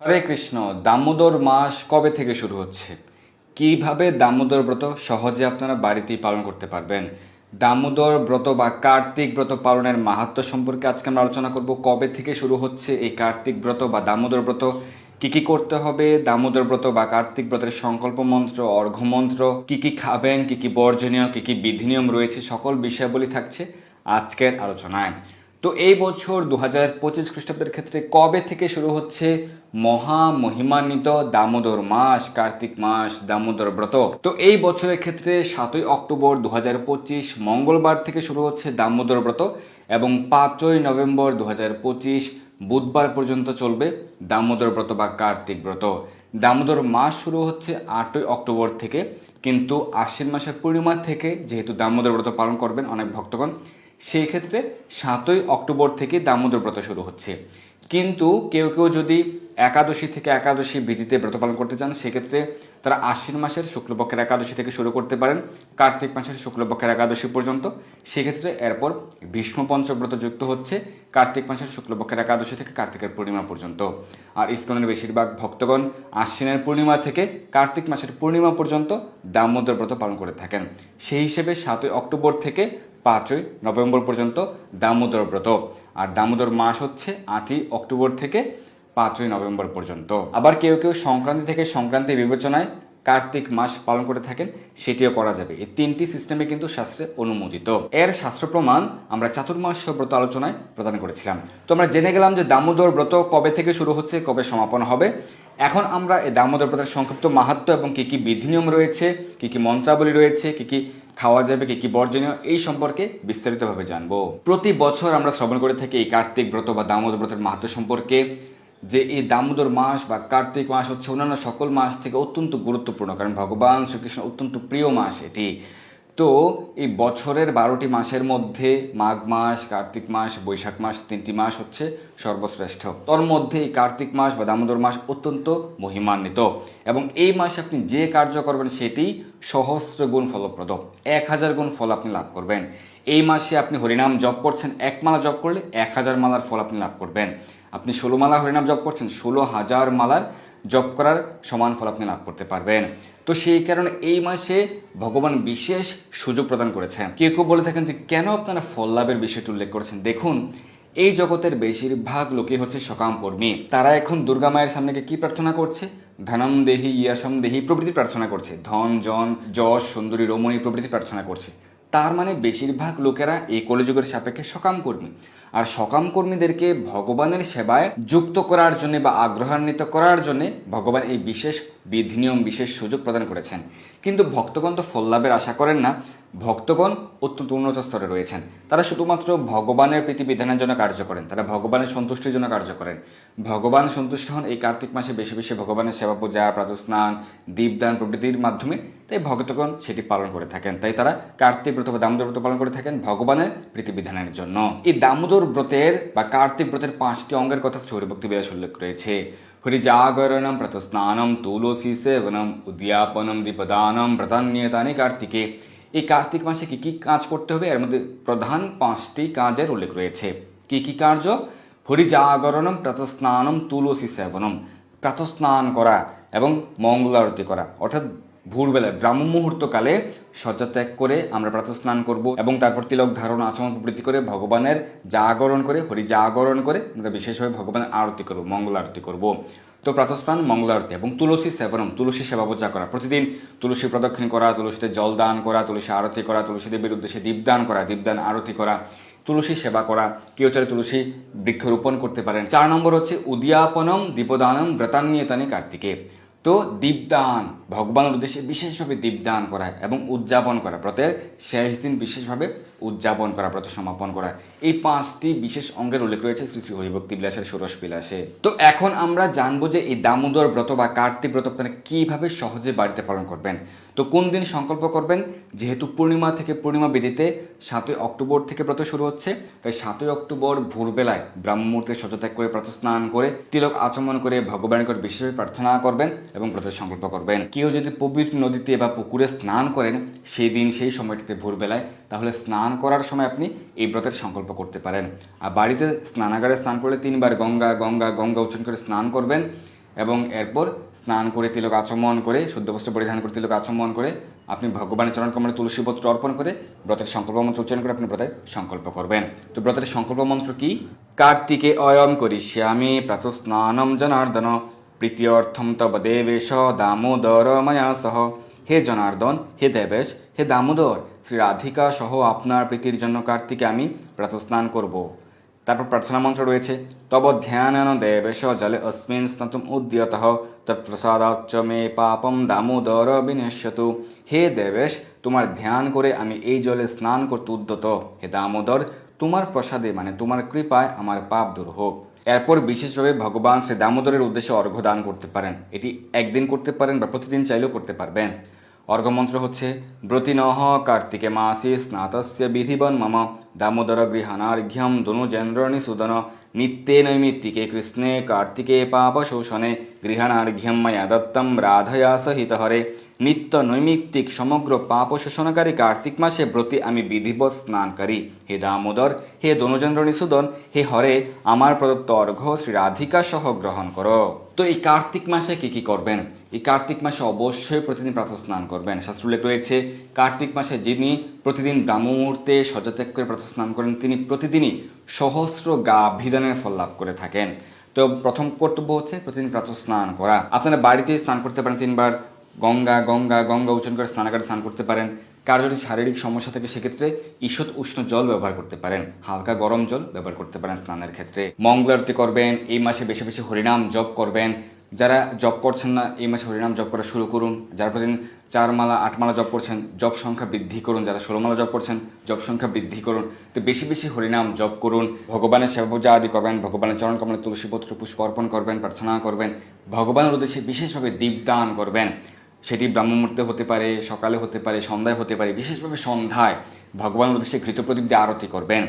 হরে কৃষ্ণ। দামোদর মাস কবে থেকে শুরু হচ্ছে? কিভাবে দামোদর ব্রত সহজে আপনারা বাড়িতেই পালন করতে পারবেন? দামোদর ব্রত বা কার্তিক ব্রত পালনের মাহাত্ম্য সম্পর্কে আজকে আমরা আলোচনা করব। কবে থেকে শুরু হচ্ছে এই কার্তিক ব্রত বা দামোদর ব্রত, কি কি করতে হবে, দামোদর ব্রত বা কার্তিক ব্রতের সংকল্প মন্ত্র, অর্ঘ্য মন্ত্র, কি কি খাবেন, কি কি বর্জনীয়, কি কি বিধি নিয়ম রয়েছে, সকল বিষয়াবলী থাকছে আজকের আলোচনায়। তো এই বছর 2025 খ্রিস্টাব্দের ক্ষেত্রে কবে থেকে শুরু হচ্ছে মহা মহিমান্বিত দামোদর মাস, কার্তিক মাস, দামোদর ব্রত? তো এই বছরের ক্ষেত্রে 7ই অক্টোবর 2025 মঙ্গলবার থেকে শুরু হচ্ছে দামোদর ব্রত এবং 5ই নভেম্বর 2025 বুধবার পর্যন্ত চলবে দামোদর ব্রত বা কার্তিক ব্রত। দামোদর মাস শুরু হচ্ছে 8ই অক্টোবর থেকে, কিন্তু আশ্বিন মাসের পূর্ণিমা থেকে যেহেতু দামোদর ব্রত পালন করবেন অনেক ভক্তগণ, সেই ক্ষেত্রে 7ই অক্টোবর থেকে দামোদর ব্রত শুরু হচ্ছে। কিন্তু কেউ কেউ যদি একাদশী থেকে একাদশী বিধিতে ব্রত পালন করতে চান, সেক্ষেত্রে তারা আশ্বিন মাসের শুক্লপক্ষের একাদশী থেকে শুরু করতে পারেন কার্তিক মাসের শুক্লপক্ষের একাদশী পর্যন্ত। সেক্ষেত্রে এরপর ভীষ্ম পঞ্চব্রত যুক্ত হচ্ছে কার্তিক মাসের শুক্লপক্ষের একাদশী থেকে কার্তিকের পূর্ণিমা পর্যন্ত। আর ইসকনের বেশিরভাগ ভক্তগণ আশ্বিনের পূর্ণিমা থেকে কার্তিক মাসের পূর্ণিমা পর্যন্ত দামোদর ব্রত পালন করে থাকেন। সেই হিসেবে 7ই অক্টোবর থেকে 5ই নভেম্বর পর্যন্ত দামোদর ব্রত। আর দামোদর মাস হচ্ছে 8ই অক্টোবর থেকে 5ই নভেম্বর পর্যন্ত। আবার কেউ কেউ সংক্রান্তি থেকে সংক্রান্তি বিবেচনায় কার্তিক মাস পালন করে থাকেন, সেটিও করা যাবে। এই তিনটি সিস্টেমে কিন্তু শাস্ত্রে অনুমোদিত। এর শাস্ত্র প্রমাণ আমরা চাতুর্মাস্য ব্রত আলোচনায় প্রদান করেছিলাম। তো আমরা জেনে গেলাম যে দামোদর ব্রত কবে থেকে শুরু হচ্ছে, কবে সমাপন হবে। এখন আমরা এই দামোদর ব্রতের সংক্ষিপ্ত মাহাত্ম্য এবং কী কী বিধি নিয়ম রয়েছে, কী কী মন্ত্রাবলী রয়েছে, কী কী খাওয়া যাবে, কী কী বর্জনীয়, এই সম্পর্কে বিস্তারিতভাবে জানবো। প্রতি বছর আমরা শ্রবণ করে থাকি এই কার্তিক ব্রত বা দামোদর ব্রতের মাহাত্ম্য সম্পর্কে, যে এই দামোদর মাস বা কার্তিক মাস হচ্ছে অন্যান্য সকল মাস থেকে অত্যন্ত গুরুত্বপূর্ণ, কারণ ভগবান শ্রীকৃষ্ণ অত্যন্ত প্রিয় মাস এটি। তো এই বছরের 12টি মাসের মধ্যে মাঘ মাস, কার্তিক মাস, বৈশাখ মাস, 3টি মাস হচ্ছে সর্বশ্রেষ্ঠ। তোর মধ্যে এই কার্তিক মাস বা দামোদর মাস অত্যন্ত মহিমান্বিত, এবং এই মাসে আপনি যে কার্য করবেন সেটি সহস্র গুণ ফলপ্রদ, 1000 গুণ ফল আপনি লাভ করবেন। এই মাসে আপনি হরিনাম জপ করছেন, 1 মালা জপ করলে 1000 মালার ফল আপনি লাভ করবেন। আপনি 16 মালা হরিনাম জপ করছেন, 16,000 মালার জপ করার সমান ফল আপনি লাভ করতে পারবেন। তো সেই কারণে এই মাসে ভগবান বিশেষ সুযোগ প্রদান করেছেন। কেউ কেউ বলে থাকেন যে কেন আপনারা ফল লাভের বিষয়টি উল্লেখ করেছেন। দেখুন, এই জগতের বেশিরভাগ লোকই হচ্ছে সকাম কর্মী। তারা এখন দুর্গা মায়ের সামনে কি প্রার্থনা করছে? ধনম দেহি, ইয়াসম দেহি প্রভৃতি প্রার্থনা করছে, ধন, জন, যশ, সুন্দরী, রমণী প্রভৃতি প্রার্থনা করছে। তার মানে বেশিরভাগ লোকেরা এই কলিযুগের সাপেক্ষে সকাম কর্মী। আর সকাম কর্মীদেরকে ভগবানের সেবায় যুক্ত করার জন্য বা আগ্রহান্বিত করার জন্য ভগবান এই বিশেষ বিধি নিয়ম, বিশেষ সুযোগ প্রদান করেছেন। কিন্তু ভক্তগণ তো ফল লাভের আশা করেন না। ভক্তগণ অত্যন্ত উন্নত স্তরে রয়েছেন। তারা শুধুমাত্র ভগবানের প্রীতিবিধানের জন্য কার্য করেন, তারা ভগবানের সন্তুষ্টির জন্য কার্য করেন। ভগবান সন্তুষ্ট হন এই কার্তিক মাসে বেশি বেশি ভগবানের সেবা পূজা, প্রাতঃস্নান, দীপদান প্রভৃতির মাধ্যমে। তাই ভক্তগণ সেটি পালন করে থাকেন। তাই তারা কার্তিক ব্রত বা দামোদর ব্রত পালন করে থাকেন ভগবানের প্রীতিবিধানের জন্য। এই দামোদর ব্রতের বা কার্তিক ব্রতের 5টি অঙ্গের কথা শ্রী হরিভক্তি বিলাস উল্লেখ রয়েছে। হরিজাগরণম, প্রাতঃস্নানম, তুলসী সেবনম, উদ্যাপনম, দীপদানম, ব্রতান্যতানি কার্তিকে। এই কার্তিক মাসে কি কি কাজ করতে হবে, এর মধ্যে প্রধান 5টি কাজের উল্লেখ রয়েছে। কি কি কার্য? হরিজাগরণম, প্রাতঃস্নানম, তুলসী সেবনম, প্রাতঃস্নান করা এবং মঙ্গলারতি করা, অর্থাৎ ভোরবেলায় ব্রাহ্ম মুহূর্তকালে শয্যা ত্যাগ করে আমরা প্রাতঃস্নান করব এবং তারপর তিলক ধারণ, আচমন প্রবৃত্তি করে ভগবানের জাগরণ করে, হরি জাগরণ করে আমরা বিশেষভাবে ভগবানের আরতি করব, মঙ্গল আরতি করব। তো প্রাতঃস্নান, মঙ্গল আরতি এবং তুলসী সেবনম, তুলসী সেবা পূজা করা, প্রতিদিন তুলসী প্রদক্ষিণ করা, তুলসীতে জল দান করা, তুলসী আরতি করা, তুলসী দেবীর উদ্দেশ্যে দীপদান করা, দীপদান আরতি করা, তুলসী সেবা করা। কেউ চাইলে তুলসী বৃক্ষরোপণ করতে পারেন। 4 নম্বর হচ্ছে উদ্যাপনম, দীপদানম, ব্রতান্যতানি কার্তিকে। তো দীপদান, ভগবানের উদ্দেশ্যে বিশেষভাবে দীপদান করা এবং উদযাপন করা, ব্রতের শেষ দিন বিশেষভাবে উদযাপন করা, ব্রত সমাপন করা, এই 5টি বিশেষ অঙ্গের উল্লেখ রয়েছে শ্রী শ্রী হরিভক্তি বিলাসের ষোড়শ বিলাসে। তো এখন আমরা জানবো যে এই দামোদর ব্রত বা কার্তিক ব্রত আপনারা কীভাবে সহজে বাড়িতে পালন করবেন। তো কোন দিন সংকল্প করবেন? যেহেতু পূর্ণিমা থেকে পূর্ণিমা বিধিতে 7ই অক্টোবর থেকে ব্রত শুরু হচ্ছে, তাই 7ই অক্টোবর ভোরবেলায় ব্রাহ্ম মুহূর্তে শয্যাত্যাগ করে প্রাতঃস্নান করে তিলক আচমন করে ভগবানের নিকট বিশেষভাবে প্রার্থনা করবেন এবং ব্রতের সংকল্প করবেন। কেউ যদি পবিত্র নদীতে বা পুকুরে স্নান করেন সেই দিন, সেই সময়টিতে ভোরবেলায়, তাহলে স্নান করার সময় আপনি এই ব্রতের সংকল্প করতে পারেন। আর বাড়িতে স্নানাগারে স্নান করলে 3 বার গঙ্গা গঙ্গা গঙ্গা উচ্চারণ করে স্নান করবেন। এবং এরপর স্নান করে তিলক আচমন করে শুদ্ধ বস্ত্র পরিধান করে তিলক আচমন করে আপনি ভগবানের চরণ কমলে তুলসী পত্র অর্পণ করে ব্রতের সংকল্প মন্ত্র উচ্চারণ করে আপনি ব্রতের সংকল্প করবেন। তো ব্রতের সংকল্প মন্ত্র কি? কার্তিকে অয়ম করিষ্যামি প্রাতঃস্নানম জনার্দন প্রীত্যর্থম তব দেবেশ দামোদর মায়া সহ। হে জনার্দন, হে দেবেশ, হে দামোদর, শ্রী রাধিকা সহ আপনার প্রীতির জন্য কার্তিকে আমি প্রাতঃস্নান করব। তারপর প্রার্থনা মন্ত্র রয়েছে, তব ধ্যানান দেবেশ জলে অস্মিন স্নাতুম উদ্যতঃ তৎপ্রসাদাচ্চ মে পাপম দামোদর বিনশ্যতু। হে দেবেশ, তোমার ধ্যান করে আমি এই জলে স্নান করতে উদ্যত। হে দামোদর, তোমার প্রসাদে মানে তোমার কৃপায় আমার পাপ দূর হোক। এরপর বিশেষভাবে ভগবান শ্রী দামোদরের উদ্দেশ্যে অর্ঘ্য দান করতে পারেন। এটি একদিন করতে পারেন বা প্রতিদিন চাইলেও করতে পারবেন। অর্ঘ্যমন্ত্র হচ্ছে, ব্রতিনঃ কার্তিকে মাসি স্নাতস্য বিধিবন মম দামোদর গৃহানার্ঘ্যম ধনুজেন্দ্রনিসূদন নিত্যে নৈমিত্তিকে কৃষ্ণে কার্তিকে পাপ শোষণে গৃহানার্ঘ্যম ময়া দত্তম রাধয়া সহিত হরে। নিত্য নৈমিত্তিক সমগ্র পাপ শোষণকারী কার্তিক মাসে ব্রতী আমি বিধিবৎ স্নানকারী। হে দামোদর, হে ধনুজেন্দ্র নিষূদন, হে হরে, আমার প্রদত্ত অর্ঘ্য শ্রী রাধিকা সহ গ্রহণ করো। তো এই কার্তিক মাসে কি কি করবেন? এই কার্তিক মাসে অবশ্যই প্রতিদিন প্রাতঃ স্নান করবেন। শাস্ত্রোল্লেখ রয়েছে, কার্তিক মাসে যিনি প্রতিদিন ব্রাহ্ম মুহূর্তে শয্যাত্যাগ করে প্রাতঃ স্নান করেন তিনি প্রতিদিনই সহস্র গাভিদানের ফল লাভ করে থাকেন। তো প্রথম কর্তব্য হচ্ছে প্রতিদিন প্রাতঃ স্নান করা। আপনারা বাড়িতে স্নান করতে পারেন 3 বার, গঙ্গা গঙ্গা গঙ্গা উচ্চারণ করে স্নানাগারে স্নান করতে পারেন। কার যদি শারীরিক সমস্যা থাকে সেক্ষেত্রে ঈষৎ উষ্ণ জল ব্যবহার করতে পারেন, হালকা গরম জল ব্যবহার করতে পারেন স্নানের ক্ষেত্রে। মঙ্গল আরতি করবেন, এই মাসে বেশি বেশি হরিনাম জপ করবেন। যারা জপ করছেন না এই মাসে হরিনাম জপ করা শুরু করুন। যারা প্রতিদিন 4 মালা 8 মালা জপ করছেন জপ সংখ্যা বৃদ্ধি করুন। যারা 16 মালা জপ করছেন জপ সংখ্যা বৃদ্ধি করুন। তো বেশি বেশি হরিনাম জপ করুন। ভগবানের সেবা পূজা আদি করবেন, ভগবানের চরণ কমলে তুলসীপত্র পুষ্প অর্পণ করবেন, প্রার্থনা করবেন, ভগবানের উদ্দেশ্যে বিশেষভাবে দীপদান করবেন। সেটি ব্রাহ্ম মুহূর্তে হতে পারে, সকালে হতে পারে, সন্ধ্যায় হতে পারে। বিশেষভাবে সন্ধ্যায় ভগবানের উদ্দেশ্যে ঘৃতপ্রদীপ দিয়ে আরতি করবেন।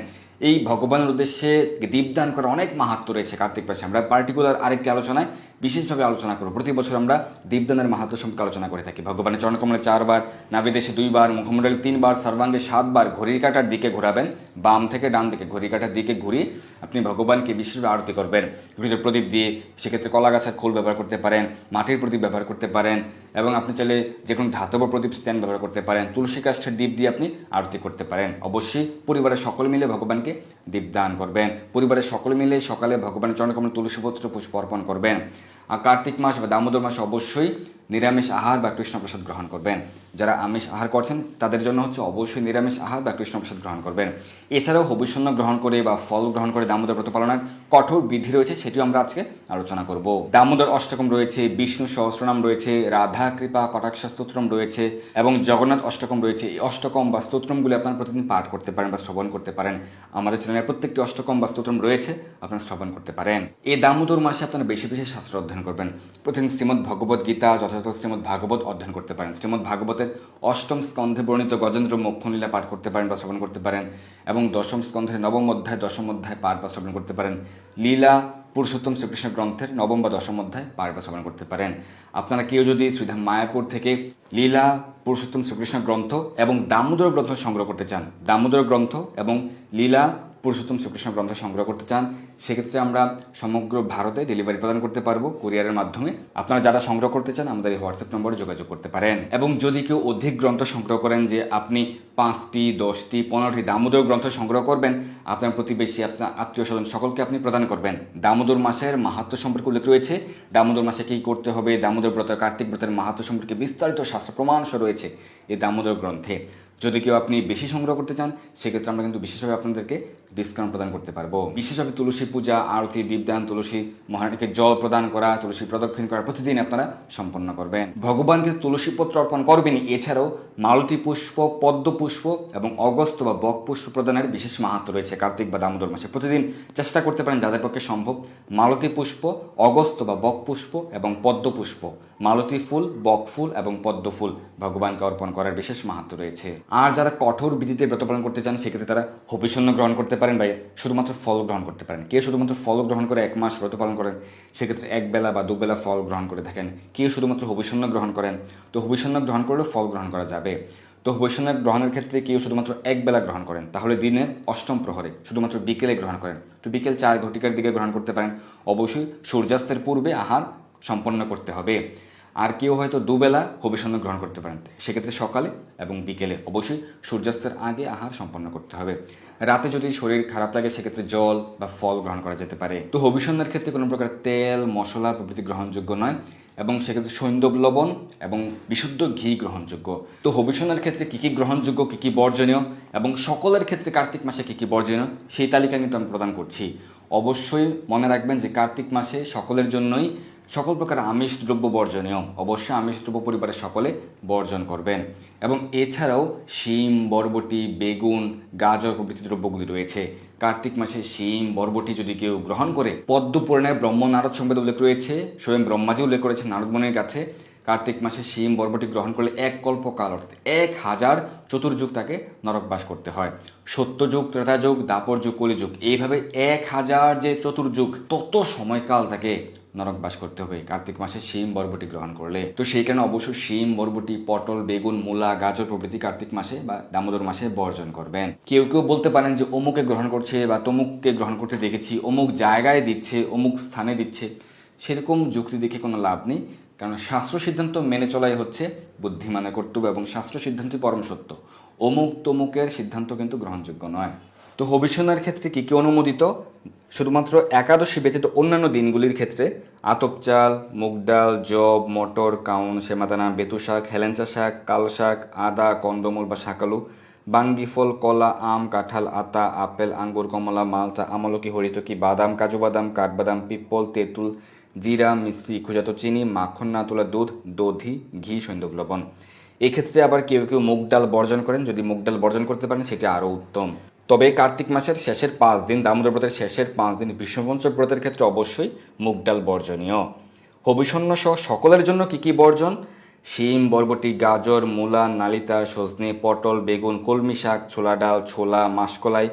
এই ভগবানের উদ্দেশ্যে দীপদান করার অনেক মাহাত্ম্য রয়েছে কার্তিক মাসে। আমরা পার্টিকুলার আরেকটি আলোচনায় বিশেষভাবে আলোচনা করব। প্রতি বছর আমরা দীপদানের মাহাত্ম্য সম্পর্কে আলোচনা করে থাকি। ভগবানের চরণকমলে 4 বার, নাভিদেশে 2 বার, মুখমণ্ডলে 3 বার, সর্বাঙ্গে 7 বার ঘড়ির কাঁটার দিকে ঘোরাবেন। বাম থেকে ডান দিকে ঘড়ির কাঁটার দিকে ঘুরিয়ে আপনি ভগবানকে বিশেষভাবে আরতি করবেন ঘৃত প্রদীপ দিয়ে। সেক্ষেত্রে কলা গাছের খোল ব্যবহার করতে পারেন, মাটির প্রদীপ ব্যবহার করতে পারেন, এবং আপনি চাইলে যে কোনো ধাতব প্রদীপ স্ট্যান্ড ব্যবহার করতে পারেন। তুলসী কাষ্ঠের দীপ দিয়ে আপনি আরতি করতে পারেন। অবশ্যই পরিবারের সকলে মিলে ভগবানকে দীপদান করবেন। পরিবারের সকলে মিলে সকালে ভগবানের চরণকমলে তুলসীপত্র পুষ্প অর্পণ করবেন। আর কার্তিক মাস বা দামোদর মাসে অবশ্যই নিরামিষ আহার বা কৃষ্ণপ্রসাদ গ্রহণ করবেন। যারা আমিষ আহার করছেন তাদের জন্য হচ্ছে অবশ্যই নিরামিষ আহার বা কৃষ্ণপ্রসাদ গ্রহণ করবেন। এছাড়াও হবিষ্যন্ন গ্রহণ করে বা ফল গ্রহণ করে দামোদর ব্রত পালনের কঠোর বিধি রয়েছে, সেটিও আমরা আজকে আলোচনা করব। দামোদর অষ্টকম রয়েছে, বিষ্ণু সহস্রনাম রয়েছে, রাধা কৃপা কটাক্ষ স্তোত্রম রয়েছে এবং জগন্নাথ অষ্টকম রয়েছে। এই অষ্টকম বা স্তোত্রমগুলি আপনারা প্রতিদিন পাঠ করতে পারেন বা শ্রবণ করতে পারেন। আমাদের চ্যানেলের প্রত্যেকটি অষ্টকম বা স্তোত্রম রয়েছে, আপনারা শ্রবণ করতে পারেন। এই দামোদর মাসে আপনারা বেশি বেশি শাস্ত্র অধ্যয়ন করবেন। প্রতিদিন শ্রীমদ্ ভগবত গীতা, যথাযথ শ্রীমদ্ ভাগবত অধ্যয়ন করতে পারেন। শ্রীমদ্ ভাগবতের 8ম স্কন্ধে বর্ণিত গজেন্দ্র মোক্ষণলীলা পাঠ করতে পারেন বা শ্রবণ করতে পারেন, এবং 10ম স্কন্ধের 9ম অধ্যায় 10ম অধ্যায় পাঠ বা শ্রবণ করতে পারেন। লীলা পুরুষোত্তম শ্রীকৃষ্ণ গ্রন্থের 9ম বা 10ম অধ্যায় পাঠ বা শ্রবণ করতে পারেন। আপনারা কেউ যদি শ্রীধাম মায়াপুর থেকে লীলা পুরুষোত্তম শ্রীকৃষ্ণ গ্রন্থ এবং দামোদর গ্রন্থ সংগ্রহ করতে চান, দামোদর গ্রন্থ এবং লীলা পুরুষোত্তম শ্রীকৃষ্ণ গ্রন্থ সংগ্রহ করতে চান, সেক্ষেত্রে আমরা সমগ্র ভারতে ডেলিভারি প্রদান করতে পারবো কুরিয়ারের মাধ্যমে। আপনারা যারা সংগ্রহ করতে চান আমাদের এই হোয়াটসঅ্যাপ নম্বরে যোগাযোগ করতে পারেন। এবং যদি কেউ অধিক গ্রন্থ সংগ্রহ করেন, যে আপনি 5টি 10টি 15টি দামোদর গ্রন্থ সংগ্রহ করবেন, আপনার প্রতিবেশী আপনার আত্মীয় স্বজন সকলকে আপনি প্রদান করবেন। দামোদর মাসের মাহাত্ম্য সম্পর্কে উল্লেখ রয়েছে। দামোদর মাসে কী করতে হবে, দামোদর ব্রত কার্তিক ব্রতের মাহাত্ম্য সম্পর্কে বিস্তারিত শাস্ত্র প্রমাণস রয়েছে এই দামোদর গ্রন্থে। যদি কেউ আপনি বেশি সংগ্রহ করতে চান সেক্ষেত্রে আমরা কিন্তু বিশেষভাবে আপনাদেরকে ডিসকাউন্ট প্রদান করতে পারবো। বিশেষভাবে তুলসী পূজা, আরতি, দীপদান, তুলসী মহারানীকে জল প্রদান করা, তুলসী প্রদক্ষিণ করা প্রতিদিন আপনারা সম্পন্ন করবেন। ভগবানকে তুলসী পত্র অর্পণ করবেনই, এছাড়াও মালতী পুষ্প, পদ্ম পুষ্প এবং অগস্ত্য বা বক পুষ্প প্রদানের বিশেষ মাহাত্ম্য রয়েছে কার্তিক বা দামোদর মাসে। প্রতিদিন চেষ্টা করতে পারেন যাদের পক্ষে সম্ভব মালতী পুষ্প, অগস্ত্য বা বক পুষ্প এবং পদ্ম পুষ্প, মালতী ফুল, বক ফুল এবং পদ্ম ফুল ভগবানকে অর্পণ করার বিশেষ মাহাত্ম্য রয়েছে। আর যারা কঠোর বিধিতে ব্রত পালন করতে চান সেক্ষেত্রে তারা হবিষ্যন্ন গ্রহণ করতে পারেন বা শুধুমাত্র ফল গ্রহণ করতে পারেন। কেউ শুধুমাত্র ফল গ্রহণ করে 1 মাস ব্রত পালন করেন, সেক্ষেত্রে 1 বেলা বা 2 বেলা ফল গ্রহণ করে থাকেন। কেউ শুধুমাত্র হবিষ্যন্ন গ্রহণ করেন, তো হবিষ্যন্ন গ্রহণ করলেও ফল গ্রহণ করা যাবে। তো হবিষ্যন্ন গ্রহণের ক্ষেত্রে কেউ শুধুমাত্র 1 বেলা গ্রহণ করেন, তাহলে দিনের 8ম প্রহরে শুধুমাত্র বিকেলে গ্রহণ করেন, তো বিকেল 4 ঘটিকার দিকে গ্রহণ করতে পারেন। অবশ্যই সূর্যাস্তের পূর্বে আহার সম্পন্ন করতে হবে। আর কেউ হয়তো দুবেলা হবিষ্যন্ন গ্রহণ করতে পারেন, সেক্ষেত্রে সকালে এবং বিকেলে অবশ্যই সূর্যাস্তের আগে আহার সম্পন্ন করতে হবে। রাতে যদি শরীর খারাপ লাগে সেক্ষেত্রে জল বা ফল গ্রহণ করা যেতে পারে। তো হবিষ্যন্নের ক্ষেত্রে কোনো প্রকার তেল মশলা প্রভৃতি গ্রহণযোগ্য নয়, এবং সেক্ষেত্রে সৈন্দব লবণ এবং বিশুদ্ধ ঘি গ্রহণযোগ্য। তো হবিষ্যন্নের ক্ষেত্রে কী কী গ্রহণযোগ্য, কী কী বর্জনীয়, এবং সকলের ক্ষেত্রে কার্তিক মাসে কী কী বর্জনীয় সেই তালিকা কিন্তু আমি প্রদান করছি। অবশ্যই মনে রাখবেন যে কার্তিক মাসে সকলের জন্যই সকল প্রকার আমিষ দ্রব্য বর্জনীয়। অবশ্যই আমিষ দ্রব্য পরিবারের সকলে বর্জন করবেন। এবং এছাড়াও শিম, বরবটি, বেগুন, গাজর প্রভৃতি দ্রব্যগুলি রয়েছে। কার্তিক মাসে শিম, বরবটি যদি কেউ গ্রহণ করে, পদ্ম পুরাণে ব্রহ্ম নারদ সংবাদে উল্লেখ রয়েছে, স্বয়ং ব্রহ্মাজি উল্লেখ করেছে নারদ মুনির কাছে, কার্তিক মাসে শিম বরবটি গ্রহণ করলে 1 কল্পকাল অর্থাৎ 1000 চতুর্যুগ তাকে নরকবাস করতে হয়। সত্যযুগ, ত্রেতাযুগ, দাপর যুগ, কলিযুগ, এইভাবে 1000 যে চতুর্যুগ তত সময়কাল তাকে নরকবাস করতে হবে কার্তিক মাসে শিম বরবটি গ্রহণ করলে। তো সেই কারণে অবশ্যই শিম, বরবটি, পটল, বেগুন, মূলা, গাজর প্রভৃতি কার্তিক মাসে বা দামোদর মাসে বর্জন করবেন। কেউ কেউ বলতে পারেন যে অমুকে গ্রহণ করছে বা তমুককে গ্রহণ করতে দেখেছি, অমুক জায়গায় দিচ্ছে, অমুক স্থানে দিচ্ছে। সেরকম যুক্তি দেখে কোনো লাভ নেই, কারণ শাস্ত্র সিদ্ধান্ত মেনে চলাই হচ্ছে বুদ্ধিমানের কর্তব্য, এবং শাস্ত্র সিদ্ধান্তই পরম সত্য। অমুক তমুকের সিদ্ধান্ত কিন্তু গ্রহণযোগ্য নয়। তো হবিষ্যন্নের ক্ষেত্রে কী কী অনুমোদিত? শুধুমাত্র একাদশী ব্যতীত অন্যান্য দিনগুলির ক্ষেত্রে আতপ চাল, মুগ ডাল, জব, মটর, কাউন, সেমাদানা, বেতু শাক, হেলেঞ্চা শাক, কাল শাক, আদা, কন্দমূল বা শাকালু, বাঙ্গি ফল, কলা, আম, কাঁঠাল, আতা, আপেল, আঙ্গুর, কমলা, মালটা, আমলকি, হরিতকি, বাদাম, কাজু বাদাম, কাঠবাদাম, পিপল, তেঁতুল, জিরা, মিশ্রি, ইক্ষুজাত চিনি, মাখন না তোলা দুধ, দধি, ঘি, সৈন্দব লবণ। এক্ষেত্রে আবার কেউ কেউ মুগ ডাল বর্জন করেন। যদি মুগ ডাল বর্জন করতে পারেন সেটা আরও উত্তম। তবে কার্তিক মাসের শেষের 5 দিন, দামোদর ব্রতের শেষের 5 দিন বিষ্ণুপঞ্চক ব্রতের ক্ষেত্রে অবশ্যই মুগ ডাল বর্জনীয়। হবিষণ্য সহ সকলের জন্য কী কী বর্জন? শিম, বরবটি, গাজর, মূলা, নালিতা, সজনে, পটল, বেগুন, কলমি শাক, ছোলা ডাল, ছোলা, মাসকলাই,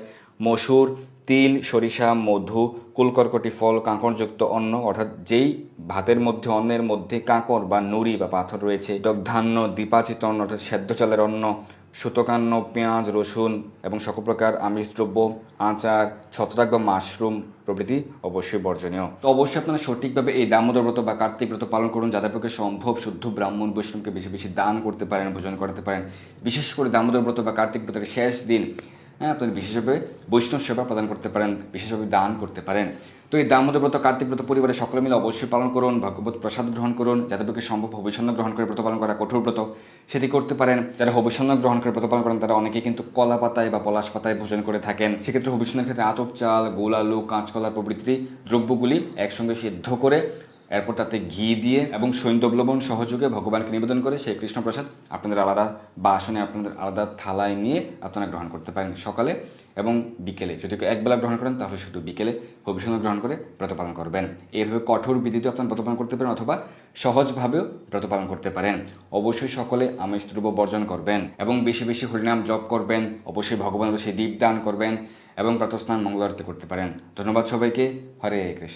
মসুর, তিল, সরিষা, মধু, কুলকর্কটি ফল, কাঁকড়যুক্ত অন্ন, অর্থাৎ যেই ভাতের মধ্যে, অন্নের মধ্যে কাঁকড় বা নুড়ি বা পাথর রয়েছে, ধান্য, দ্বিপাচিত অন্ন অর্থাৎ সেদ্ধ চালের অন্ন, সুতকান্ন, পেঁয়াজ, রসুন এবং সকল প্রকার আমিষ দ্রব্য, আচার, ছত্রাক বা মাশরুম প্রভৃতি অবশ্যই বর্জনীয়। তো অবশ্যই আপনারা সঠিকভাবে এই দামোদর ব্রত বা কার্তিক ব্রত পালন করুন। যাদের পক্ষে সম্ভব শুদ্ধ ব্রাহ্মণ বৈষ্ণবকে বেশি বেশি দান করতে পারেন, ভোজন করতে পারেন। বিশেষ করে দামোদর ব্রত বা কার্তিক ব্রতের শেষ দিন আপনারা বিশেষভাবে বৈষ্ণব সেবা প্রদান করতে পারেন, বিশেষভাবে দান করতে পারেন। তো এই দামোদর ব্রত, কার্তিক ব্রত পরিবারের সকলে মিলে অবশ্যই পালন করুন। ভগবত প্রসাদ গ্রহণ করুন। যাদের পক্ষে সম্ভব হবিষণ্য গ্রহণ করে ব্রত পালন করা কঠোর ব্রত, সেটি করতে পারেন। যারা হবিষণ্য গ্রহণ করে ব্রত পালন করেন তারা অনেকেই কিন্তু কলা পাতায় বা পলাশ পাতায় ভোজন করে থাকেন। সেক্ষেত্রে হবিষণ্যের ক্ষেত্রে আতপ চাল, গোল আলু, কাঁচকলা প্রভৃতি দ্রব্যগুলি একসঙ্গে সিদ্ধ করে এরপর তাতে ঘি দিয়ে এবং সৈন্দব লবণ সহযোগে ভগবানকে নিবেদন করে সেই কৃষ্ণপ্রসাদ আপনাদের আলাদা বাসনে, আপনাদের আলাদা থালায় নিয়ে আপনারা গ্রহণ করতে পারেন সকালে এবং বিকেলে। যদি কেউ একবেলা গ্রহণ করেন তাহলে শুধু বিকেলে হবিষণ্য গ্রহণ করে ব্রত পালন করবেন। এইভাবে কঠোর বিধিতে আপনারা ব্রত পালন করতে পারেন, অথবা সহজভাবেও ব্রত পালন করতে পারেন। অবশ্যই সকলে আমিষ দ্রব্য বর্জন করবেন এবং বেশি বেশি হরিনাম জপ করবেন। অবশ্যই ভগবানের বেশি দীপদান করবেন এবং প্রাতঃস্নান মঙ্গল আরতি করতে পারেন। ধন্যবাদ সবাইকে। হরে কৃষ্ণ।